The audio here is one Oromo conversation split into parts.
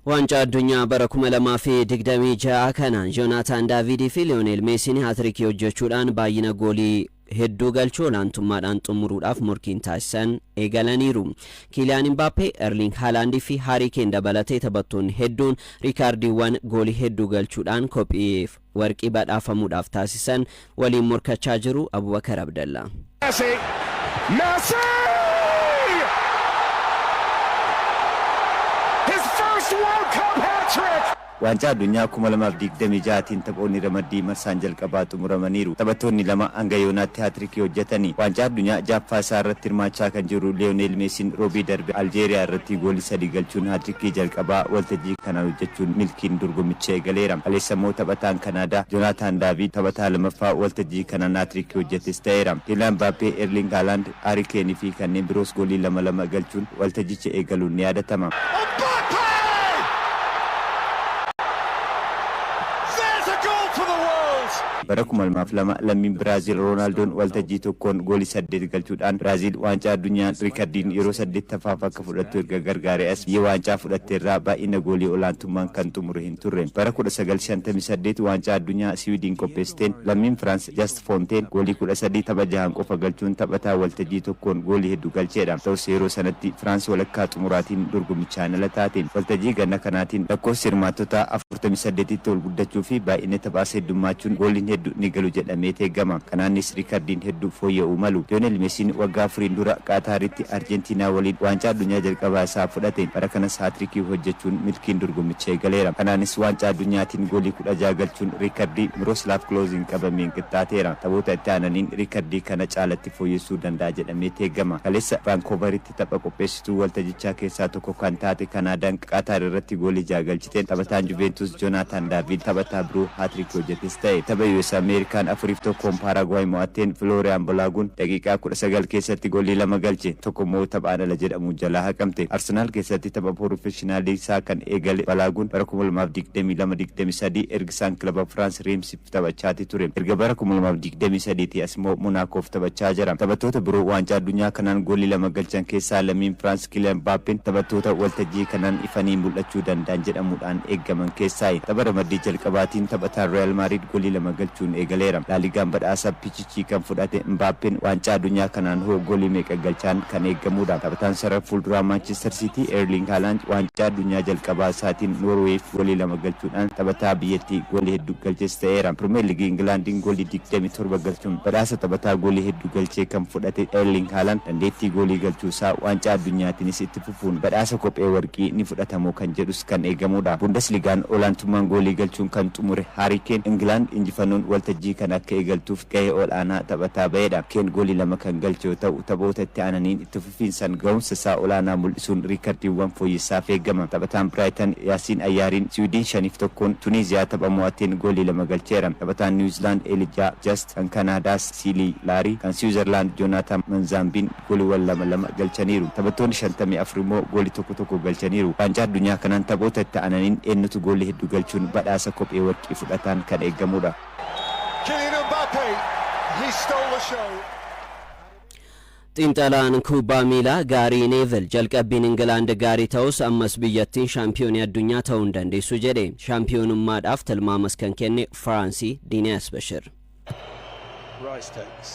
ዋንጫ አዱኛ በረኩመ ለማፊ ድግደሚ ጃአከና ጆናታን ዳቪድ ፊ ሊዮኔል ሜሲን ሃትሪክ የወጀቹዳን ባይነ ጎሊ ሄዱ ገልቾ ላንቱማዳን ጥሙሩዳፍ ሞርኪን ታሰን ኤገለኒሩ ኪሊያን ኤምባፔ ኤርሊንግ ሃላንድ ፊ ሃሪኬን ደበለቴ ተበቶን ሄዱን ሪካርዲዋን ጎሊ ሄዱ ገልቹዳን ኮፒ ወርቂ በዳፈሙዳፍ ታሲሰን ወሊ ሞርከቻ ጅሩ አቡበከር አብደላ Messi! His first World Cup hat-trick! ዋንጫ አዱኛ ኩመለማፍ ዲግደሚ ጃቲን ተቆኒ ረመዲ መርሳን ጀልቀባ ጥሙረመኒሩ ተበቶኒ ለማ አንገዮናት ሃትሪክ የወጀተኒ ዋንጫ አዱኛ ጃፋ ሳረት ትርማቻ ከንጅሩ ሊዮኔል ሜሲን ሮቢ ደርቢ አልጄሪያ ረቲ ጎሊ ሰዲ ገልቹን ሃትሪክ ጀልቀባ ወልተጂ ከናው ጀቹን ሚልኪን ዱርጉምቼ ገሌራም አሌሰሞ ተበታን ካናዳ ጆናታን ዳቪድ ተበታ ለመፋ ወልተጂ ከናና ሃትሪክ የወጀተስ ተይራም ኪሊያን ኤምባፔ ኤርሊንግ ሃላንድ ሃሪኬን ፊ ከኔ ብሮስ ጎሊ ለመለማ ገልቹን ወልተጂ ኤገሉን ያደተማ በረኩ መልማፍ ለሚን ብራዚል ሮናልዶን ወልተጂ ተኮን ጎሊ ሰደድ ገልቹዳን ብራዚል ዋንጫ አዱኛ ሪከርዲን የሮ ሰደድ ተፋፋ ከፉለቱ ገርጋሪያስ የዋንጫ ፉለቴራ ባኢነ ጎሊ ኦላንቱማን ከንቱሙሩሂን ቱሬን በረኩ ደሰገል ሸንተሚ ሰደድ ዋንጫ አዱኛ ስዊድን ኮፔስቴን ለሚን ፍራንስ ጃስት ፎንቴን ጎሊ ኩለ ሰደድ ተበጃሃን ቆፈ ገልቹን ተበታ ወልተጂ ተኮን ጎሊ ሄዱ ገልቼዳ ተውሴሮ ሰነቲ ፍራንስ ወለካ ጥሙራቲን ዱርጉምቻን ለታቲን ወልተጂ ገነ ከናቲን ለኮ ሲርማቶታ አፍርተሚ ሰደድ ተወል ጉደቹ ፊ ባኢነ ተባሴ ዱማቹን ጎሊ ሄዱ ኒገሉ ጀደሜቴ ገማ ከናኒስ ሪካርዲን ሄዱ ፎየኡ መሉ ሊዮኔል ሜሲን ወጋ ፍሪንዱራ ቃታሪቲ አርጀንቲና ወሊድ ዋንጫ አዱኛ ጀልቀባ ሳፍዳቴን በረከነስ ሃትሪክ ሆጀቹን ሚልኪን ዱርጉምቼ ገሌራ ከናኒስ ዋንጫ አዱኛቲን ጎሊ ኩዳጃ ገልቹን ሪካርዲ ሚሮስላቭ ክሎዚን ቀበሜን ቅጣቴራ ተቦታ ታናኒን ሪካርዲ ከነጫለት ፎየሱ ደንዳ ጀደሜቴ ገማ ከሌሳ ቫንኮቨሪቲ ተቆቆፔስቱ ወልተጂቻ ኬሳ ተኮ ካንታቴ ካናዳን ቃታር ረቲ ጎሊ ጃገልችቴን ተበታን ጁቬንቱስ ጆናታን ዳቪድ ተበታ ብሩ ሃትሪክ ሆጀቴስታይ ተበዩ አሜሪካን አፍሪፍቶ ኮምፓራጓይ ሞአቴን ፍሎሪያን ቦላጉን ደቂቃ 19 ኬሰቲ ጎሊ ለመገልቼ ተቆሞ ተባለ ለጀደሙ ጀላ ሀቀምቴ አርሰናል ኬሰቲ ተባ ፕሮፌሽናል ሳከን ኤገል ቦላጉን በረኩሙል ማብዲክ ደሚ ለመዲክ ደሚ ሰዲ ኤርግሳን ክለብ ፍራንስ ሬምስ ተባቻቲ ቱሬ ኤርገ በረኩሙል ማብዲክ ደሚ ሰዲ ቲያስሞ ሞናኮፍ ተባቻጀራ ተበቶተ ብሩ ዋንጫ አዱኛ ከናን ጎሊ ለመገልቸን ኬሳ ለሚን ፍራንስ ኪሊያን ኤምባፔን ተበቶተ ወልተጂ ከናን ኢፋኒ ሙለቹ ደንዳን ጀደሙዳን ኤገመን ኬሳይ ተበረመዲ ጀልቀባቲን ተበታ ሪያል ማድሪድ ጎሊ ለመገልቹ ኤገሌራም ላሊጋን በዳሳ ፒቺቺ ከን ፉዳቴ ኤምባፔን ዋንጫ አዱኛ ከናን ሆ ጎሊ መቀገልቻን ከነገሙዳ ተበታን ሰረፍ ፉልድራ ማንቸስተር ሲቲ ኤርሊንግ ሃላንድ ዋንጫ አዱኛ ጀልቀባ ሳቲን ኖርዌይ ጎሊ ለመገልቹዳን ተበታ ቢየቲ ጎሊ ሄዱ ገልቼስ ተኤራም ፕሪሚየር ሊግ ኢንግላንድን ጎሊ ዲክደሚ ቶርበ ገልቹን በዳሳ ተበታ ጎሊ ሄዱ ገልቼ ከን ፉዳቴ ኤርሊንግ ሃላንድ እንዴቲ ጎሊ ገልቹሳ ዋንጫ አዱኛቲን ሲትፉፉን በዳሳ ኮጴ ወርቂ ኒፉዳተሞ ከንጀዱስ ከነገሙዳ ቡንደስሊጋን ኦላንቱማን ጎሊ ገልቹን ከንጡሙሬ ሃሪኬን ኢንግላንድ እንጂፈኑን ወልተጂ ከናከ ይገልቱፍ ከይ ኦላና ተበታ በየዳ ኬን ጎሊ ለመከን ገልቸው ተቦተቲ አናኒን ትፍፊን ሰንገውን ስሳ ኦላና ሙልሱን ሪከርዲ ወን ፎይሳ ፈገማ ተበታን ብራይተን ያሲን አያሪን ስዊድን ሸኒፍ ተኮን ቱኒዚያ ተበሟቴን ጎሊ ለመገልቸራም ተበታን ኒውዚላንድ ኤሊጃ ጃስት ካናዳስ ሲሊ ላሪ ካን ስዊዘርላንድ ጆናታን መንዛምቢን ጎሊ ወለመለማ ገልቸኒሩ ተበቶን ሸንተሚ አፍሪሞ ጎሊ ተኮ ገልቸኒሩ ዋንጫ አዱኛ ከናን ተቦተቲ አናኒን ኤንቱ ጎሊ ሄዱ ገልቹን በዳሰ ኮጴ ወርቂ ፉዳታን ከነገሙዳ Kylian Mbappe, he stole the show. ጢንጠላን ኩባ ሚላ ጋሪ ኔቨል ጀልቀቢን እንግላንድ ጋሪ ተውስ አመስ ብየቲን ሻምፒዮን ያዱኛ ተውንደንዴ ሱጀዴ ሻምፒዮን ማዳፍ ተልማ መስከንከኔ ፍራንሲ ዲኒያስ በሽር Rice-Takes.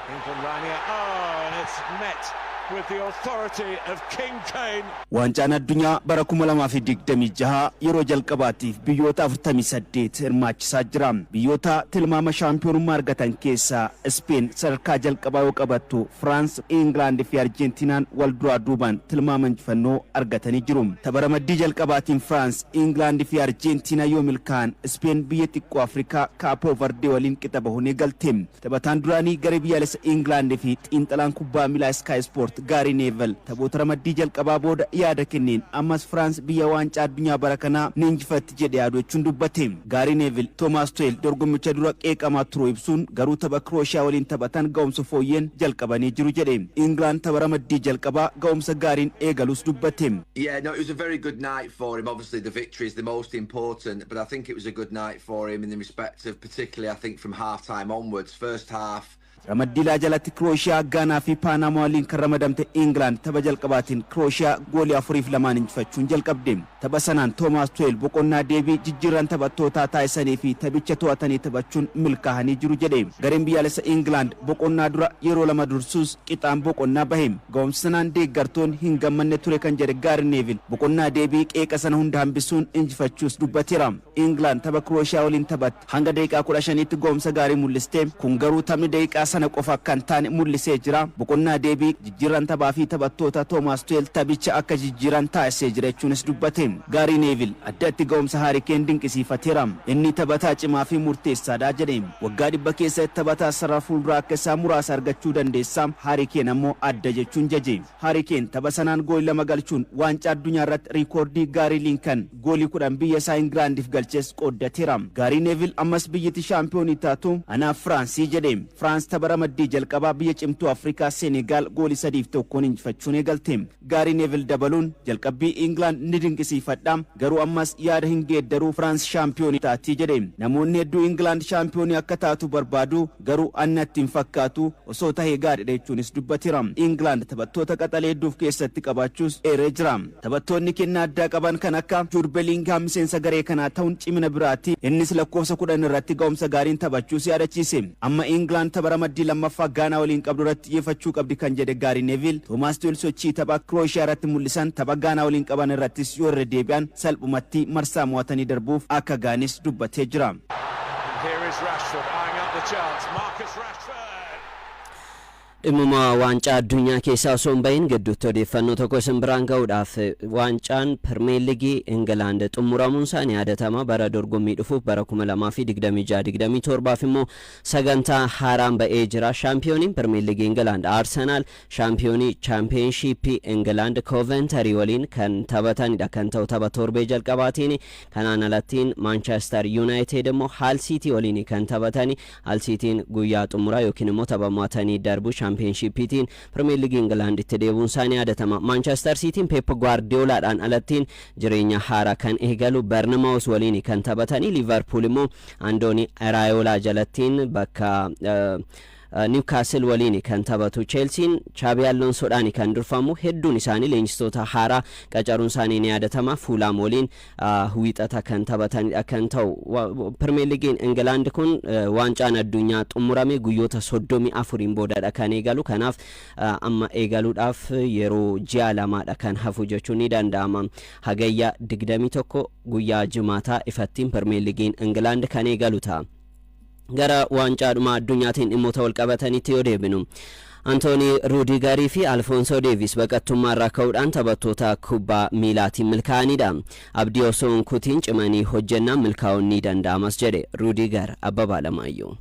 England running it. Oh, and it's met with the authority of King Kane. ዋንጫን አዱኛ በረኩመ ለማፊ ዲግደሚ ጃሃ የሮ ጀልቀባቲፍ ብዮታ ፍርተሚ ሰዴት እርማችሳ ጅራም ብዮታ ትልማመ ሻምፒዮኑ ማርገተን ኬሳ ስፔን ሰርካ ጀልቀባው ቀበቱ ፍራንስ ኢንግላንድ ፊ አርጀንቲናን ወልዱራ ዱባን ትልማመን ፈኖ አርገተን ይጅሩም ተበረመዲ ጀልቀባቲን ፍራንስ ኢንግላንድ ፊ አርጀንቲና ዮሚልካን ስፔን ብየቲቆ አፍሪካ ካፖ ቨርዴ ወሊን ቅጠበሁን ይገልቴም ተበታን ዱራኒ ገረቢያለስ ኢንግላንድ ፊ ጢንጠላን ኩባ ሚላ ስካይ ስፖርት ጋሪ ኔቨል ተቦተረ መዲ ጀልቀባ ቦደ ያደከኒን አማስ ፍራንስ ቢያ ዋንጫ አዱኛ በረከና ንንጅፈት ጀደ ያዶቹን ዱበቴም ጋሪ ኔቨል ቶማስ ቱዌል ዶርጎምቸ ዱራ ቄቀማ ትሮ ይብሱን ገሩ ተበክሮሻ ወሊን ተበታን ገውምስ ፎየን ጀልቀባኒ ጅሩ ጀዴም ኢንግላንድ ተበረ መዲ ጀልቀባ ገውምስ ጋሪን ኤገሉስ ዱበቴም Yeah, no, it was a very good night for him. Obviously the victory is the most important, but I think it was a good night for him in the respect of particularly I think from half time onwards. First half ramaddii jalatti Krooshiyaa Gaanaa fi Paanamaa waliin kan ramadamte England tapha jalqabaatiin Krooshiyaa goolii 4-2 injifachuun jalqabde. Tapha sanaan Toomaas Tuchel boqonnaa deebii jijjiirran taphattootaa taasisanii fi taphicha to'atanii taphachuun milkaa'anii jiru jedhe. Gareen biyyaalessa England boqonnaa dura yeroo lama dursuus qixaan boqonnaa bahe. Ga'umsanaan deeggartoon hin gammanne ture kan jedhe Gary Neville boqonnaa deebii qeeqa sana hunda hambisuun injifachuus dubbateera. England tapha Krooshiyaa waliin taphatte hanga daqiiqaa 15tti ga'umsa gaarii mul'iste. Kun garuu taphni daqiiqaa sana qofa kan taane mul'isee jira. Boqonnaa deebii jijjiirran taphaa fi taphattoota Toomaas Tuchel taphicha akka jijjiiran taasisee jira jechuunis dubbate. Gary Neville addatti ga'umsa Harry Kane dinqisiifateera. Inni taphataa cimaa fi murteessaadha jedhe. Waggaa dhibba keessa taphataa sarara fuulduraa akka isaa muraasa argachuu dandeessa. Harry Kane ammoo adda jechuun jaje. Harry Kane tapha sanaan goolii 2 galchuun waancaa addunyaa irratti riikoordii Gary Linkan goolii 10 biyya isaa Ingilaandiif galchees qooddateera. Gary Neville ammas biyyatti shaampiyoonii taatu anaaf Firaansii jedhe. Firaans tapha ramaddii jalqabaa biyya cimtuu Afrikaa Senegaal goolii 3-1 injifachuun eegalte. Gary Neville dabaluun jalqabbii England ni dinqisiifadha garuu ammas yaada hin geeddaruu Firaans shaampiyoonii taati jedhe. Namoonni hedduu England shaampiyoonii akka taatu barbaadu garuu annatti hin fakkaatu osoo tahee gaariidha jechuunis dubbateera. England taphattoota qaxalee hedduuf keessatti qabaachuus eeree jira. Taphattoonni kennaa addaa qaban kan akka Jude Bellingham miseensa garee kanaa ta'uun cimina biraati. Innis lakkoofsa 10 irratti ga'umsa gaariin taphachuus yaadachiise. Amma England tapha ramaddii lammaffaa Gaanaa waliin qabdu irratti xiyyeeffachuu qabdi kan jedhe Gary Neville. Toomaas Tuchel sochii tapha Krooshiyaa irratti mul'isan tapha Gaanaa waliin qaban irrattis yoo irra deebi'an salphumatti marsaa mo'atanii darbuuf akka gaanis dubbatee jira. Dhimma waancaa addunyaa keessaa osoo hin bahin gidduutti odeeffannoo tokko isin biraan ga'uudhaaf waancaan Pirimeer Liigii Ingilaand xumuramuun isaa ni yaadatama. Bara dorgommii dhufuuf bara 2026-27 immoo sagantaa haaraan ba'ee jira. Shaampiyooniin Pirimeer Liigii Ingilaand Arsenaal shaampiyoonii chaampiyoonshiippii Ingilaand Coventry waliin kan taphatanidha kan ta'u tapha torbee jalqabaatiin. Kanaan alattiin Manchester United immoo Hull City waliin kan taphatani. Hull Cityin guyyaa xumuraa yookiin immoo tapha mo'atanii darbu championshippiitiin Premier League England itti deebuun isaanii yaadatama. Manchester Cityin Pep Guardiolaadhaan alattiin jireenya haaraa kan eegalu Bournemouth waliin kan taphatanii. Liverpool immoo Andoni Iraola jalattiin bakka Newcastle waliin kan taphatu. Chelsea Xabi Alonsoodhaan kan durfamu. Hedduun isaanii leenjistoota haaraa qacaruun isaanii ni yaadatama. Fulham waliin wiixata kan taphatanidha kan ta'u. Premier League England kun waancaan addunyaa xumurame guyyoota 34 boodadha kan eegalu. Kanaaf amma eegaluudhaaf yeroo ji'a lamaadha kan hafu jechuun ni danda'ama. Hagayya 21 guyyaa jimaataa ifattiin Premier League England kan eegalu ta'a. Gara waancaa addunyaatiin dhimmoota wal qabatanitti yoo deebinu Anthony Rudiger fi Alphonso Davies baqattummaarraa ka'uudhaan taphattoota kubbaa miilaatiin milkaa'anidha. Abdii osoo hin kutiin cimanii hojjennaan milkaa'uun ni danda'amas jedhe Rudiger Abbabaa Lamaayyoo.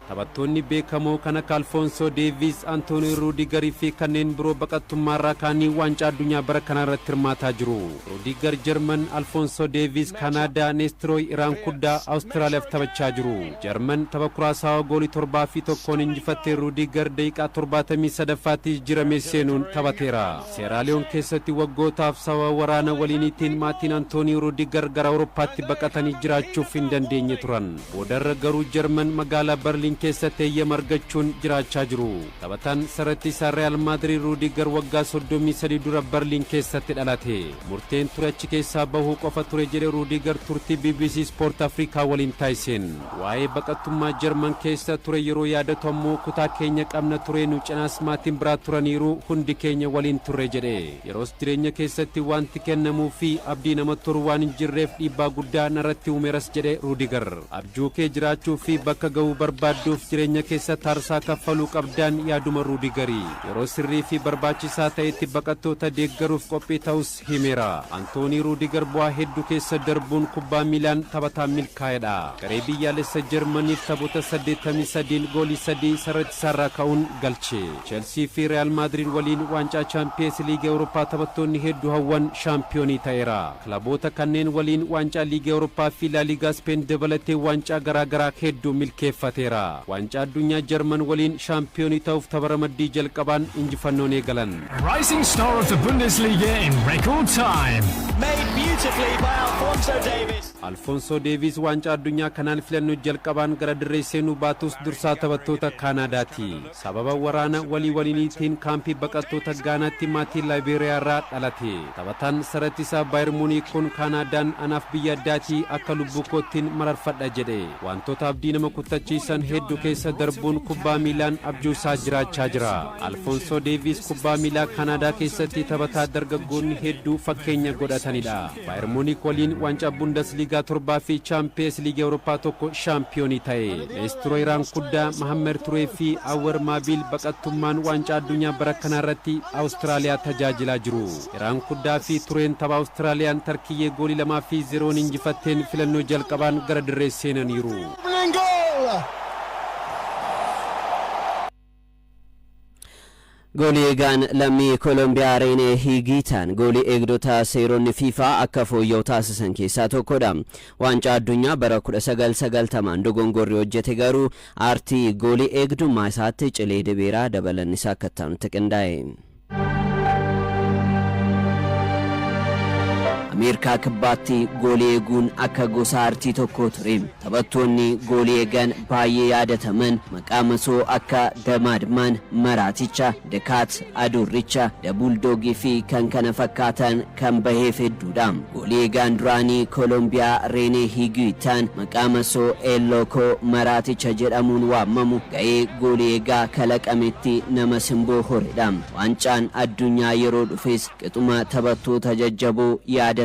Taphattoonni beekamoo kan akka Alphonso Davies, Anthony Rudiger fi kanneen biroo baqattummaarraa kaanii waancaa addunyaa bara kana irratti hirmaataa jiru. Rudiger Jarman, Alphonso Davies Kanaadaa, Nestroy Iraan Kuddaa Awustiraaliyaaf taphachaa jiru. Jarman tapha kuraasaawaa goolii 7-1 injifattee Rudiger daqiiqaa 73ffaatti jijjiiramee seenuun taphateera. Seeraaliyoon keessatti waggootaaf sababa waraana waliiniitiin maatiin Anthony Rudiger gara Awurooppaatti baqatanii jiraachuuf hin dandeenye turan. Boodarra garuu Jarman magaalaa Berliin keessatti eeyyama argachuun jiraachaa jiru. Taphataan sarratti isaa Real Madrid Rudiger waggaa 33 dura Berliin keessatti dhalate. Murteen ture achi keessaa bahuu qofa ture jedhe Rudiger turtii BBC Sport Afrikaa waliin taasiseen. Waa'ee baqattummaa Jarman keessa ture yeroo yaadatu ammoo kutaa keenya qabna ture nu cinaas maatiin biraa turaniiru hundi keenya waliin turre jedhe. Yeroos jireenya keessatti wanti kennamuu fi abdii nama turu waan hin jirreef dhiibbaa guddaa narratti uumeras jedhe Rudiger. Abjuu kee jiraachuu fi bakka ga'uu barbaadu jireenya keessa taarsaa kaffaluu qabdaan yaaduma Rudigerii. Yeroo sirrii fi barbaachisaa ta'etti baqattoota deeggaruuf qophii ta'us himeera. Anthony Rudiger bu'aa hedduu keessa darbuun kubbaa miilaan taphataa milkaa'edha. Garee biyyaalessa Jarmaniif taphoota 83 goolii 3 sarratti isaarraa ka'uun galche. Chelsea fi Real Madrid waliin waancaa Champions League Awurooppaa taphattoonni hedduu hawwan shaampiyoonii ta'eera. Kilaboota kanneen waliin waancaa Liiga Awurooppaa fi La Liga Spain dabalatee waancaa garaagaraa hedduu milkeeffateera. waancaa addunyaa Jarman waliin shaampiyoonii ta'uuf tapha ramaddii jalqabaan injifannoon eegalan. Rising star of the Bundesliga in record time. Made beautifully by Alphonso Davies. Alfonso Davies waancaa addunyaa kanaan filannoo jalqabaan gara dirree seenuu baatus dursaa taphattoota Kaanaadaati. Sababa waraana waliiniitiin kaampii baqattoota Gaanaatti maatii Laayibeeriyaa irraa dhalate. Taphataan sarattisaa Baayern Muuniik kun Kaanaadaan anaaf biyya addaatii akka lubbuu kootiin mararfadha jedhe. Wantoota abdii nama kuttachiisan hedduu keessa darbuun kubbaa miilaan abjuusaa jiraachaa jira. Alfonso Davies kubbaa miilaa Kaanaadaa keessatti taphataa dargaggoonni hedduu fakkeenya godhatanidha. Baayern Muuniik waliin waancaa Bundesliigaa 7 fi Champions League Awurooppaa tokko shaampiyoonii ta'e. Meestiroo Iraan Kuddaa Mahammed Turee fi Awwar Maabil baqattummaan waancaa addunyaa bara kana irratti Awustiraaliyaa tajaajilaa jiru. Iraan Kuddaa fi Tureen tapha Awustiraaliyaan Tarkiyyee goolii 2-0 injifatteen filannoo jalqabaan gara dirree seenaniiru. Goolii eegaan lammii Koolombiyaa Reenee Higiitaan goolii eegdota seeronni FIFA akka fooyya'u taasisan keessaa tokkodha. Waancaa addunyaa bara 1990 dogongorri hojjete garuu aartii goolii eegdummaa isaatti cilee dibeeraa dabalannisaa akka ta'utti qindaa'e. Ameerikaa kibbaatti goolii eeguun akka gosa aartii tokko ture. Taphattoonni goolii eegan baay'ee yaadataman maqaa masoo akka Damaadmaan, Maraaticha, Dekaat, Adurricha, Dabuuldoogii fi kan kana fakkaatan kan baheef hedduudha. Goolii eegaan duraanii Koolombiyaa Reenee Higiitaan maqaa masoo Eellookoo Maraaticha jedhamuun waamamu ga'ee goolii eegaa kalaqametti nama simboo horedha. Waancaan addunyaa yeroo dhufes qixuma taphattoota jajjaboo yaada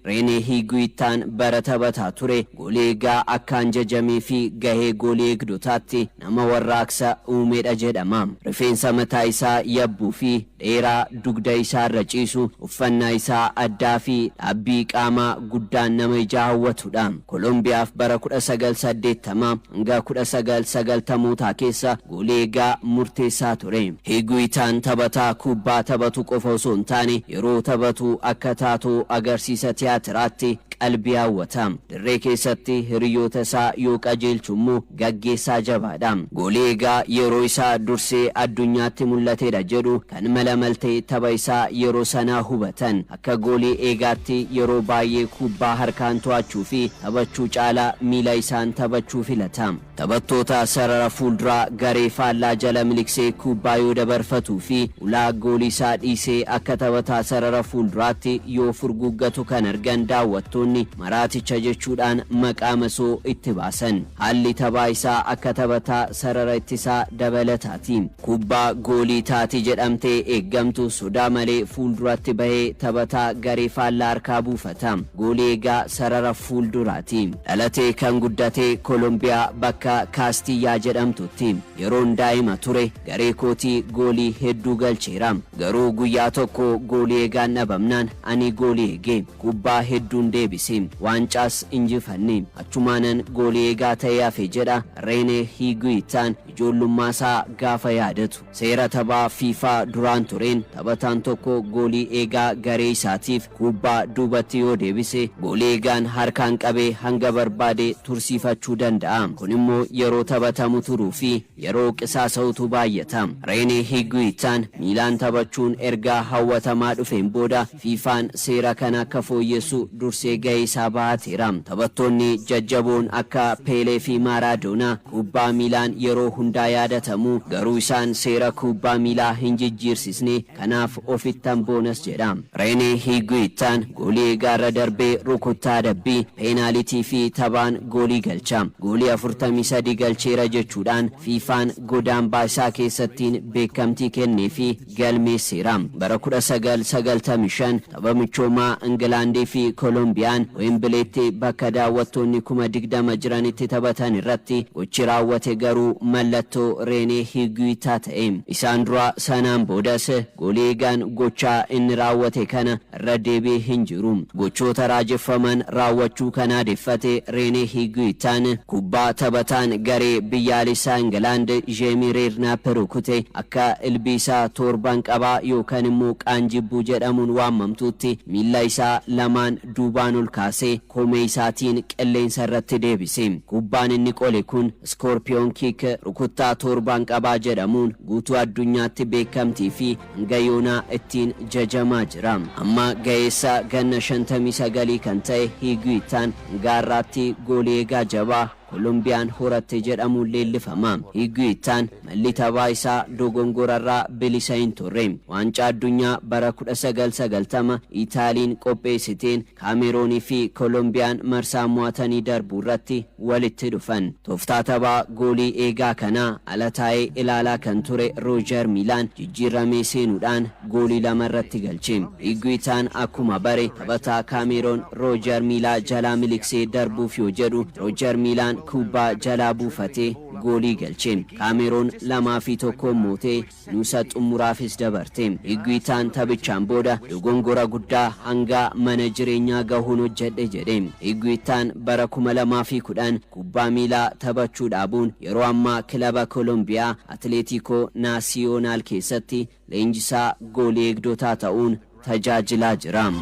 Reenee Higiitaan bara taphataa ture. Goolii eegaa akkaan jajamee fi gahee goolii eegdotaatti nama warraaqsa uumedha jedhama. Rifeensa mataa isaa yabbuu fi dheeraa dugda isaa irra ciisu, uffannaa isaa addaa fi dhaabbii qaamaa guddaan nama ija hawwatudha. Koolombiyaaf bara 1980 hanga 1990 keessa goolii eegaa murteessaa ture. Higiitaan taphataa kubbaa taphatu qofa osoo hin taane yeroo taphatu akka taatoo agarsiisa tiyaatiraatti qalbii hawwata. Dirree keessatti hiriyoota isaa yoo qajeelchu immoo gaggeessaa jabaadha. Goolii eegaa yeroo isaa dursee addunyaatti mul'atedha jedhu kan malamaltee tapha isaa yeroo sanaa hubatan. Akka goolii eegaatti yeroo baay'ee kubbaa harkaan to'achuu fi taphachuu caalaa miila isaan taphachuu filata. Taphattoota sarara fuulduraa garee faallaa jala miliksee kubbaa yoo dabarfatuu fi ulaa goolii isaa dhiisee akka taphataa sarara fuulduraatti yoo furguggatu kan argan daawwattoonni Maraaticha jechuudhaan maqaa masoo itti baasan. Haalli taphaa isaa akka taphataa sarara ittisaa dabalataati. Kubbaa goolii taati jedhamtee eeggamtu sodaa malee fuulduratti bahee taphataa garee faallaa harkaa buufata. Goolii eegaa sarara fuulduraati. Dhalatee kan guddatee Koolombiyaa bakka Kaastiyyaa jedhamtutti. Yeroon daa'ima ture garee kootii goolii hedduu galcheera. Garuu guyyaa tokko goolii eegaan dhabamnaan ani goolii eegee kubbaa hedduun deebise. Waancaas injifanne. Achumaanan goolii eegaa ta'ee hafe jedha Reenee Higiitaan ijoollummaa isaa gaafa yaadatu. Seera taphaa FIFA duraan tureen taphataan tokko goolii eegaa garee isaatiif kubbaa duubatti yoo deebise goolii eegaan harkaan qabee hanga barbaade tursiifachuu danda'a. Kun immoo yeroo taphatamu turuu fi yeroo qisaasa'utu baay'ata. Reenee Higiitaan miilaan taphachuun ergaa hawwatamaa dhufeen booda FIFAan seera kana akka fooyyessu dursee gahee isaa baateera. Taphattoonni jajjaboon akka Peelee fi Maaraadoonaa kubbaa miilaan yeroo hundaa yaadatamu garuu isaan seera kubbaa miilaa hin jijjiirsisne kanaaf ofittan boonas jedha. Reenee Higiitaan goolii eegaarra darbee rukuttaa adabbii, peenaalitii fi taphaan goolii galcha. Goolii 43 galcheera jechuudhaan FIFAan godaan baasaa keessattiin beekamtii kennee fi galmeesseera. Bara 1995 tapha michoomaa Ingilaandii fi Kolombiyaan Wembileetti bakka daawwattoonni 20,000 jiranitti taphatan irratti gochi raawwate garuu mallattoo Reenee Higiitaa ta'e. Isaan dura sanaan boodas goolii eegaan gochaa inni raawwate kana irra deebi'ee hin jiru. Gochoota raajeffaman raawwachuu kana aadeffate Reenee Higiitaan kubbaa taphataan garee biyyaalessaa Ingilaand Jeemii Reednaap rukute akka ilbiisaa torban qabaa yookaan immoo qaanjibbuu jedhamuun waamamtutti miila isaa lamaan duubaan ol ol kaasee koomee isaatiin qilleensa irratti deebise. Kubbaan inni qole kun Scorpion Kick rukuttaa torbaan qabaa jedhamuun guutuu addunyaatti beekamtii fi hanga yoonaa ittiin jajamaa jira. Amma ga'eessa ganna 59 kan ta'e Higuitaan gaarraatti goolii eegaa jabaa Kolombiyaan horatte jedhamuun leellifama. Higuitaan malli taphaa isaa dogongorarraa bilisa hin turre. Waancaa addunyaa bara 1990 Itaaliin qopheessiteen Kaameroonii fi Kolombiyaan marsaa mo'atanii darbuu irratti walitti dhufan. Tooftaa taphaa goolii eegaa kanaa ala taa'ee ilaalaa kan ture Roojar Miilaan jijjiiramee seenuudhaan goolii 2 irratti galche. Higuitaan akkuma bare taphataa Kaameroon Roojar Miilaa jalaa miliksee darbuuf yoo jedhu Roojar Miilaan kubbaa jalaa buufatee goolii galche. Kaameroon 2-1 mootee nuusa xumuraafis dabarte. Higuitaan taphichaan booda dogongora guddaa hanga mana jireenyaa gahuun hojjedhe jedhe. Higuitaan bara 2010 kubbaa miilaa taphachuu dhaabuun yeroo ammaa kilaba Kolombiyaa Atleetico Nacional keessatti leenjisaa goolii eegdotaa ta'uun tajaajilaa jira.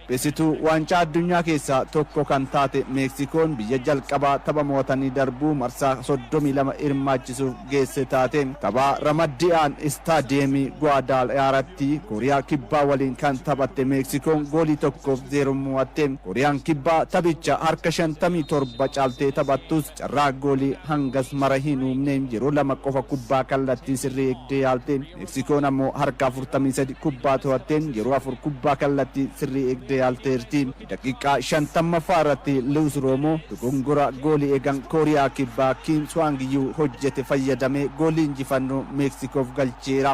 Beesituu waancaa addunyaa keessaa tokko kan taate Meksikoon biyya jalqabaa tapha mo'atanii darbuu marsaa 32 hirmaachisuuf geesse taate tapha ramaddi'aan istaadiyeemii Guadalajaraatti Kooriyaa Kibbaa waliin kan taphatte Meksikoon goolii 1-0 mo'atte. Kooriyaan Kibbaa taphicha harka 57 caaltee taphattus carraa goolii hangas mara hin uumne yeroo 2 qofa kubbaa kallattii sirrii eegdee yaalte. Meksikoon ammoo harka 43 kubbaa to'atteen yeroo 4 kubbaa kallattii sirrii eegdee yaalteerti. Daqiiqaa 50 irratti Luis Romo dogongora goolii eegan Kooriyaa Kibbaa Kim Swangiyyuu hojjete fayyadamee goolii injifannoo Meksikoof galcheera.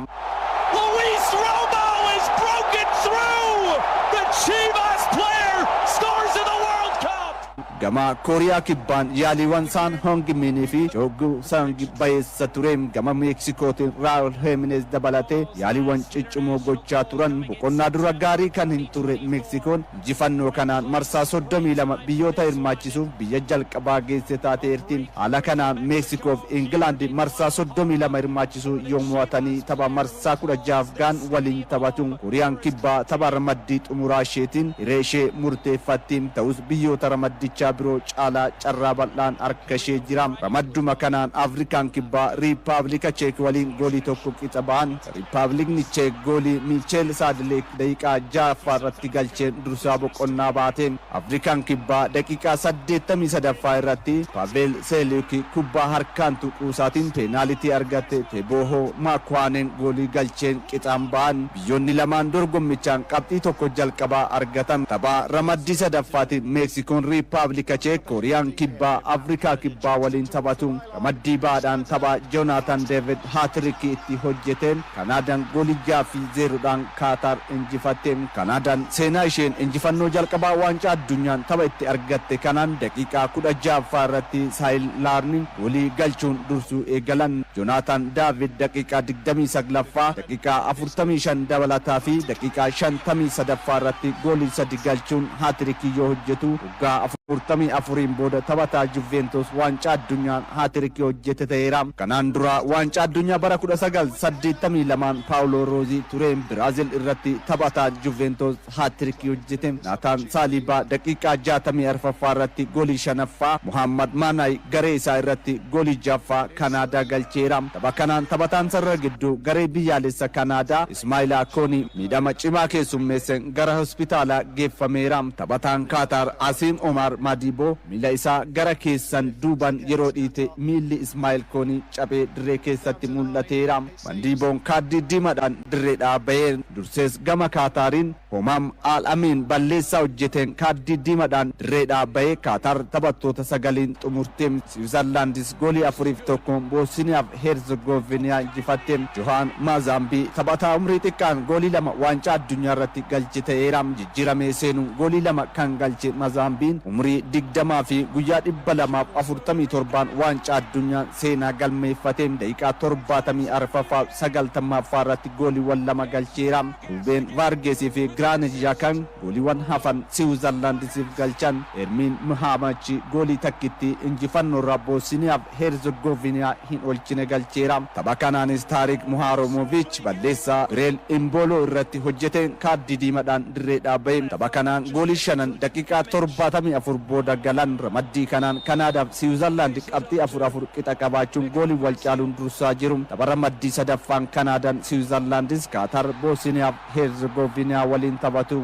Luis Romo is broken through. The Chivas player scores in the World Cup. Gama Kooriyaa Kibbaan yaaliiwwan San Hongminii fi Jogu Sangi bayeessa ture. Gama Meksikootiin Raul Jimenez dabalatee yaaliiwwan ciccimoo gochaa turan. Boqonnaa dura gaarii kan hin turre Meksikoon injifannoo kanaan marsaa 32 biyyoota hirmaachisuuf biyya jalqabaa geesse taateerti. Haala kanaan Meksikoof Ingilaandi marsaa 32 hirmaachisuu yoo mo'atanii tapha marsaa 16 waliin taphatu. Kooriyaan Kibbaa tapha ramaddii xumuraa isheetiin hiree ishee murteeffatti. Ta'us biyyoota ramaddichaa biroo caalaa carraa bal'aan harka ishee jira. Ramadduma kanaan Afrikaan Kibbaa Riippaabilika Cheek waliin goolii 1 qixa ba'an. Riippaabilikni Cheek goolii Miicheel Saadleek daqiiqaa 6 irratti galcheen dursaa boqonnaa baate. Afrikaan Kibbaa daqiiqaa 83 irratti Pavel Seliuki kubbaa harkaan tuquusaatiin peenaalitii argatte. Teboho Maakwaaneen goolii galcheen qixaan ba'an. Biyyoonni lamaan dorgommichaan qabxii 1 jalqabaa argatan. Tapha ramaddii sadaffaatiin Meksikoon Riippaabilika Cheek Kooriyaan Kibbaa Afrikaa Kibbaa waliin taphatu. Ramaddii baadhaan tapha Joonaatan Deevid haatirikii itti hojjeteen Kanaadaan goolii 6-0 Kaatar injifatte. Kanaadaan seenaa isheen injifannoo jalqabaa waancaa addunyaan tapha itti argatte kanaan daqiiqaa 16 irratti Saayil Laarni goolii galchuun dursuu eegalan. Joonaatan Daavid daqiiqaa 29ffaa daqiiqaa 45 dabalataa fi daqiiqaa 53 irratti goolii 3 galchuun haatirikii yoo hojjetu waggaa 44 booda taphataa Juventus waancaa addunyaan haatirikii hojjete ta'eera. Kanaan dura waancaa addunyaa bara 1982 Paawulo Roozii tureen Biraazil irratti taphataa Juventus haatirikii hojjete. Naataan Saalibaa daqiiqaa 64ffaa irratti goolii 5ffaa Muhammad Maanaay garee isaa irratti goolii 6ffaa Kanaadaa galcheera. Tapha kanaan taphataan sarara gidduu garee biyyaalessa Kanaadaa Ismaa'il Akoonii miidhama cimaa keessummeessan gara hospitaalaa geeffameera. Taphataan Kaatar Asiim Omar Madibo miila isaa gara keessan duuban yeroo dhiite miilli Ismaa'il Koonii cabee dirree keessatti mul'ateera. Madiboon kaardii diimaadhaan dirreedhaa bahee dursees gama Kaatariin Homaam Al-Amiin balleessaa hojjeteen kaardii diimaadhaan dirreedhaa bahee Kaatar taphattoota 9 xumurte. Switzerlandis goolii 4-1 Boosniyaaf Herzegoviniyaa injifatte. Johaan Maazambii taphataa umrii xiqqaan goolii 2 waancaa addunyaa irratti galche ta'eera. Jijjiiramee seenuun goolii 2 kan galche Maazambiin umrii 20 fi guyyaa 247 waancaa addunyaa seenaa galmeeffate. Daqiiqaa 74ffaa 90ffaa irratti gooliiwwan 2 galcheera. Ruubeen Vaargeesii fi Granit Xhaka gooliiwwan hafan Siwiizerlaandisiif galchan Ermin Muhammad goolii takkitti injifannoo Bosniyaaf Herzegovina hin oolchine galcheera. Tapha kanaanis Tariq Muharomovic balleessaa Bireel Imbolo irratti hojjeteen kaardii diimaadhaan dirree dhaabee tapha kanaan goolii 5 daqiiqaa 74 booda galan ramaddii kanaan Kanaadaaf Siwiizerlaand qabxii 4-4 qixa qabaachuun goolii wal caaluun dursaa jiru. Tapha ramaddii sadaffaan Kanaadaan Siwiizerlaandis Qatar Bosniyaaf Herzegovina waliin taphatu.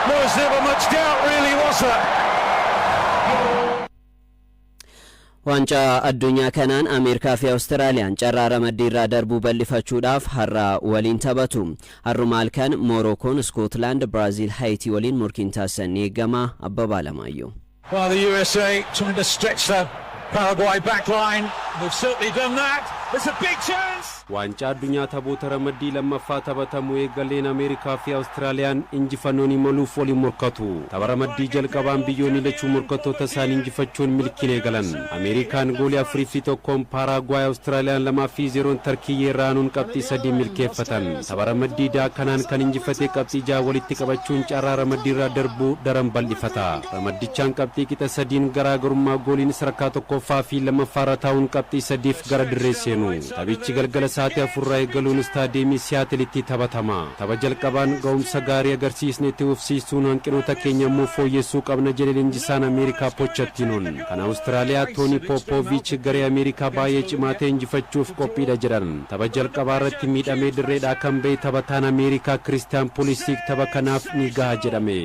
Was never much doubt really, was there? Waancaa addunyaa kanaan Ameerikaa fi Awustiraaliyaan carraa ramaddii irraa darbuu bal'ifachuudhaaf har'a waliin taphatu. Har'uma halkan Morookoon Iskootlaand, Biraaziil, Haayitii waliin morkiin taasisan eegama. Abbabaa Alamaayyoo. Well, the USA trying to stretch the Paraguay backline. They've certainly done that. There's a big chance. waancaa addunyaa taphoota ramaddii lammaffaa taphatamu eegaleen Ameerikaa fi Awustiraaliyaan injifannoon imaluuf waliin morkatu. Tapha ramaddii jalqabaan biyyoonni lachuu morkattoota isaanii injifachuun milkiin eegalan. Ameerikaan goolii 4-1 Paraguay, Awustiraaliyaan 2-0 Tarkiyyee irraanuun qabxii 3 milkeeffatan. Tapha ramaddii kanaan kan injifate qabxii 6 walitti qabachuun carraa ramaddii irraa darbuu daran bal'ifata. Ramaddichaan qabxii qixa 3 garaagarummaa gooliin sadarkaa tokkoffaa fi lammaffaa irra taa'uun qabxii 3 gara dirree seenu. Taphichi galgala sa'aatii 4 eegaluun istaadiyeemii Siyaatilitti taphatama. Tapha jalqabaan ga'umsa gaarii agarsiisnetti ufsiisuun hanqinoota keenya immoo fooyyessuu qabna jedhe leenjisaan Ameerikaa Pochettinoon. Kan Awustiraaliyaa Tooni Popoviich garee Ameerikaa baay'ee cimaatee injifachuuf qophiidha jedhan. Tapha jalqabaa irratti miidhamee dirreedhaa kan ba'e taphataan Ameerikaa Kiristiyaan Pulisiik tapha kanaaf ni gaha jedhame.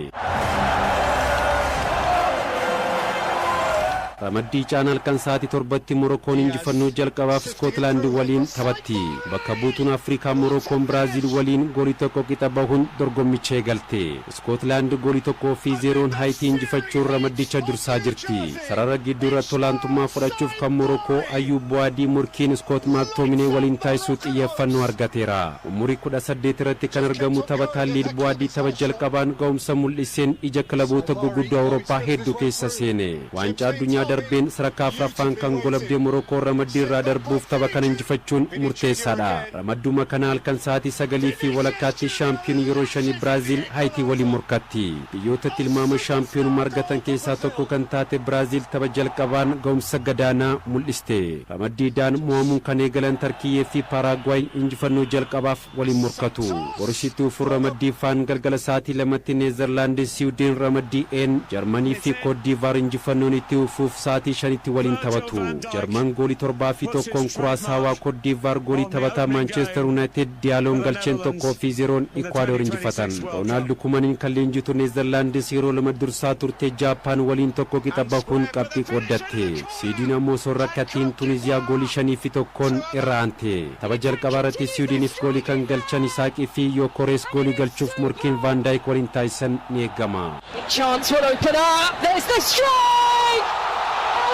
Ramaddii caanal kan sa'aatii 7tti Morookoon injifannoo jalqabaaf Iskootlaand waliin taphatti. Bakka buutuun Afrikaa Morookoon Biraaziil waliin goolii 1 qixa bahuun dorgommicha eegalte. Iskootlaand goolii 1-0 Haayitii injifachuun ramaddicha dursaa jirti. Sarara gidduu irratti olaantummaa fudhachuuf kan Morookoo Ayyuub Bu'aadii morkiin Iskoot Maaktominee waliin taasisuu xiyyeeffannoo argateera. Umurii 18 irratti kan argamu taphataan Liid Bu'aadii tapha jalqabaan ga'umsa mul'iseen ija kilaboota guguddoo Awurooppaa hedduu keessa seene. Waancaa addunyaa darbeen sadarkaa afuraffaan kan golabdee Morookoo ramaddii irraa darbuuf tapha kana injifachuun murteessaadha. Ramadduma kana halkan sa'aatii 9 fi walakkaatti shaampiyoon yeroo 5 Biraaziil Haayitii waliin morkatti. Biyyoota tilmaama shaampiyoonummaa argatan keessaa tokko kan taate Biraaziil tapha jalqabaan ga'umsa gadaanaa mul'iste. Ramaddiidhaan mo'amuun kan eegalan Tarkiyyee fi Paraagwaay injifannoo jalqabaaf waliin morkatu. Borishitti ufur ramaddii faan galgala sa'aatii 2tti Neezerlaandii Siwiidin ramaddii een Jarmanii fi Koodiivaar injifannoon itti ufuuf sa'aatii 5tti waliin taphatu. Jarman goolii 7-1 Kuraasaawaa Koodiivaar goolii taphataa Maanchestar Yuunaayitid Diyaaloon galcheen 1-0 Ikwaador injifatan. Roonaald Kumaniin kan leenjitu Neezerlaandis yeroo lama dursaa turte Jaapaan waliin 1 qixa bahuun qabxii qooddatte. Siwiidin ammoo sorrakkatiin Tuniziyaa goolii 5-1 irraa aante. Tapha jalqabaa irratti Siwiidiniif goolii kan galchan Isaaqii fi Yokorees goolii galchuuf morkiin Van Daayik waliin taasisan ni eegama. Chance will open up. There's the strike!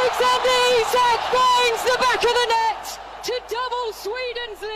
Alexander Isak finds the back of the net to double Sweden's lead.